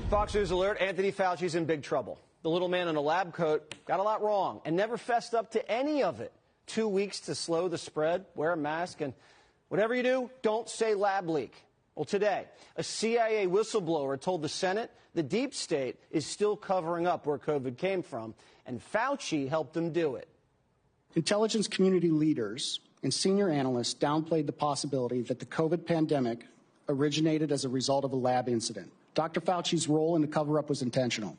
Fox News alert, Anthony Fauci's in big trouble. The little man in a lab coat got a lot wrong and never fessed up to any of it. 2 weeks to slow the spread, wear a mask, and whatever you do, don't say lab leak. Well, today, a CIA whistleblower told the Senate the deep state is still covering up where COVID came from, and Fauci helped them do it. Intelligence community leaders and senior analysts downplayed the possibility that the COVID pandemic originated as a result of a lab incident. Dr. Fauci's role in the cover-up was intentional.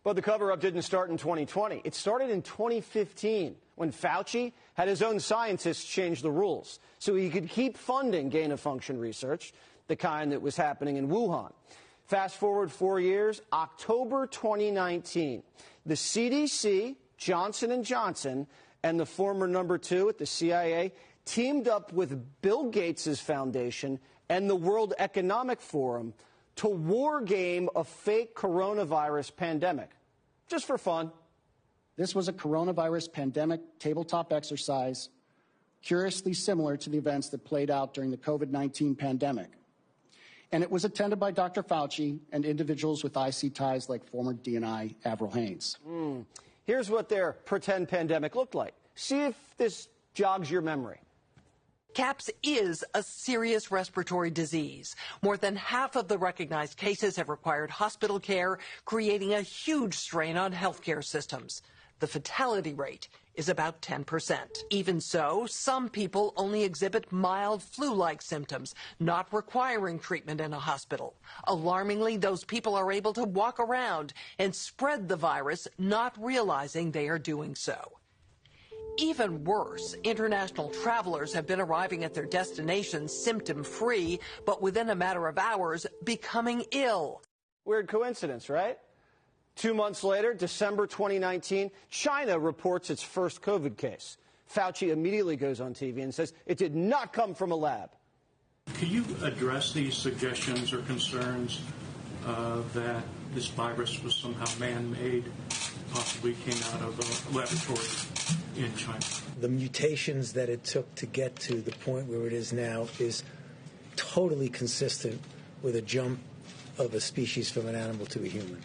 But the cover-up didn't start in 2020. It started in 2015 when Fauci had his own scientists change the rules so he could keep funding gain-of-function research, the kind that was happening in Wuhan. Fast forward 4 years, October 2019, the CDC, Johnson & Johnson, and the former number 2 at the CIA teamed up with Bill Gates' foundation and the World Economic Forum to war game a fake coronavirus pandemic, just for fun. This was a coronavirus pandemic tabletop exercise, curiously similar to the events that played out during the COVID-19 pandemic. And it was attended by Dr. Fauci and individuals with IC ties like former DNI Avril Haines. Here's what their pretend pandemic looked like. See if this jogs your memory. CAPS is a serious respiratory disease. More than half of the recognized cases have required hospital care, creating a huge strain on healthcare systems. The fatality rate is about 10%. Even so, some people only exhibit mild flu-like symptoms, not requiring treatment in a hospital. Alarmingly, those people are able to walk around and spread the virus, not realizing they are doing so. Even worse, international travelers have been arriving at their destinations symptom-free, but within a matter of hours, becoming ill. Weird coincidence, right? 2 months later, December 2019, China reports its first COVID case. Fauci immediately goes on TV and says it did not come from a lab. Can you address these suggestions or concerns that this virus was somehow man-made, possibly came out of a laboratory in China? The mutations that it took to get to the point where it is now is totally consistent with a jump of a species from an animal to a human.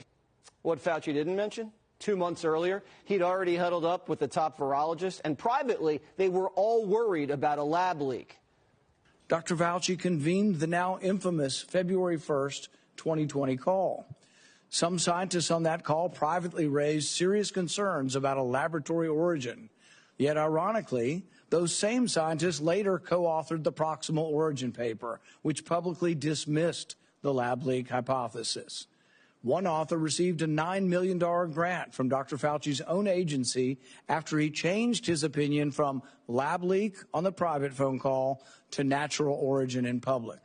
What Fauci didn't mention, 2 months earlier, he'd already huddled up with the top virologist, and privately, they were all worried about a lab leak. Dr. Fauci convened the now infamous February 1st, 2020 call. Some scientists on that call privately raised serious concerns about a laboratory origin. Yet, ironically, those same scientists later co-authored the proximal origin paper, which publicly dismissed the lab leak hypothesis. One author received a $9 million grant from Dr. Fauci's own agency after he changed his opinion from lab leak on the private phone call to natural origin in public.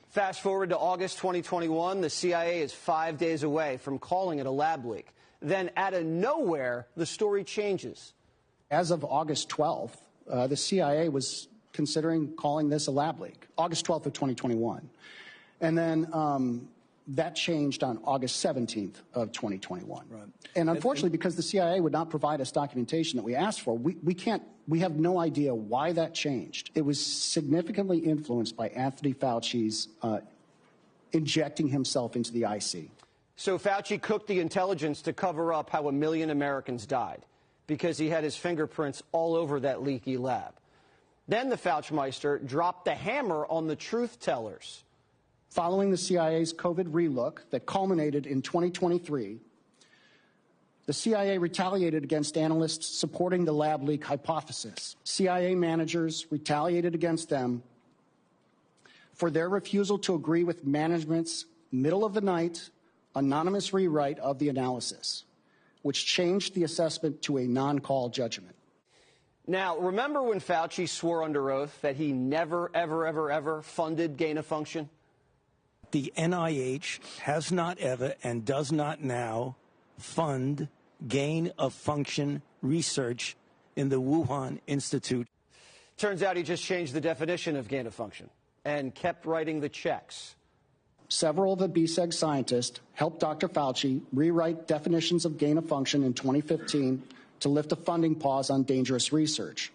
Fast forward to August 2021, the CIA is 5 days away from calling it a lab leak. Then, out of nowhere, the story changes. As of August 12th, the CIA was considering calling this a lab leak, August 12th of 2021. And then that changed on August 17th of 2021. Right. And unfortunately, because the CIA would not provide us documentation that we asked for, we have no idea why that changed. It was significantly influenced by Anthony Fauci's injecting himself into the IC. So Fauci cooked the intelligence to cover up how 1 million Americans died because he had his fingerprints all over that leaky lab. Then the Fauchmeister dropped the hammer on the truth tellers. Following the CIA's COVID relook that culminated in 2023, the CIA retaliated against analysts supporting the lab leak hypothesis. CIA managers retaliated against them for their refusal to agree with management's middle-of-the-night anonymous rewrite of the analysis, which changed the assessment to a non-call judgment. Now, remember when Fauci swore under oath that he never, ever, ever, ever funded gain-of-function? The NIH has not ever and does not now fund gain-of-function research in the Wuhan Institute. Turns out he just changed the definition of gain-of-function and kept writing the checks. Several of the BSEG scientists helped Dr. Fauci rewrite definitions of gain-of-function in 2015 to lift a funding pause on dangerous research.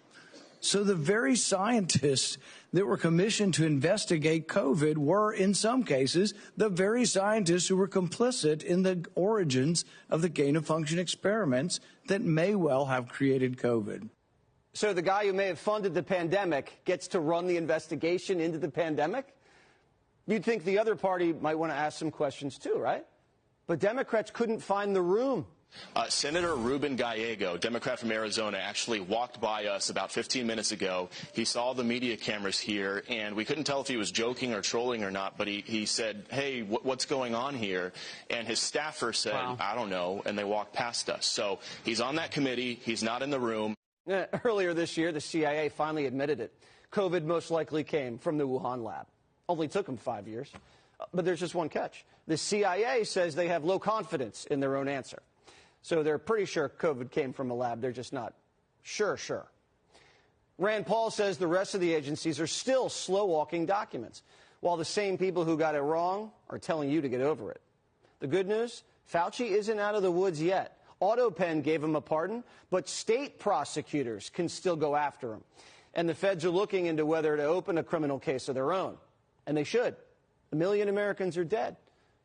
So the very scientists that were commissioned to investigate COVID were, in some cases, the very scientists who were complicit in the origins of the gain-of-function experiments that may well have created COVID. So the guy who may have funded the pandemic gets to run the investigation into the pandemic? You'd think the other party might want to ask some questions too, right? But Democrats couldn't find the room. Senator Ruben Gallego, Democrat from Arizona, actually walked by us about 15 minutes ago. He saw the media cameras here, and we couldn't tell if he was joking or trolling or not, but he said, hey, what's going on here? And his staffer said, wow, I don't know, and they walked past us. So he's on that committee. He's not in the room. Earlier this year, the CIA finally admitted it. COVID most likely came from the Wuhan lab. Only took them 5 years. But there's just one catch. The CIA says they have low confidence in their own answer. So they're pretty sure COVID came from a lab. They're just not sure. Rand Paul says the rest of the agencies are still slow-walking documents, while the same people who got it wrong are telling you to get over it. The good news, Fauci isn't out of the woods yet. AutoPen gave him a pardon, but state prosecutors can still go after him. And the feds are looking into whether to open a criminal case of their own. And they should. 1 million Americans are dead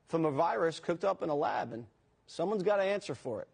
from a virus cooked up in a lab, and someone's got to answer for it.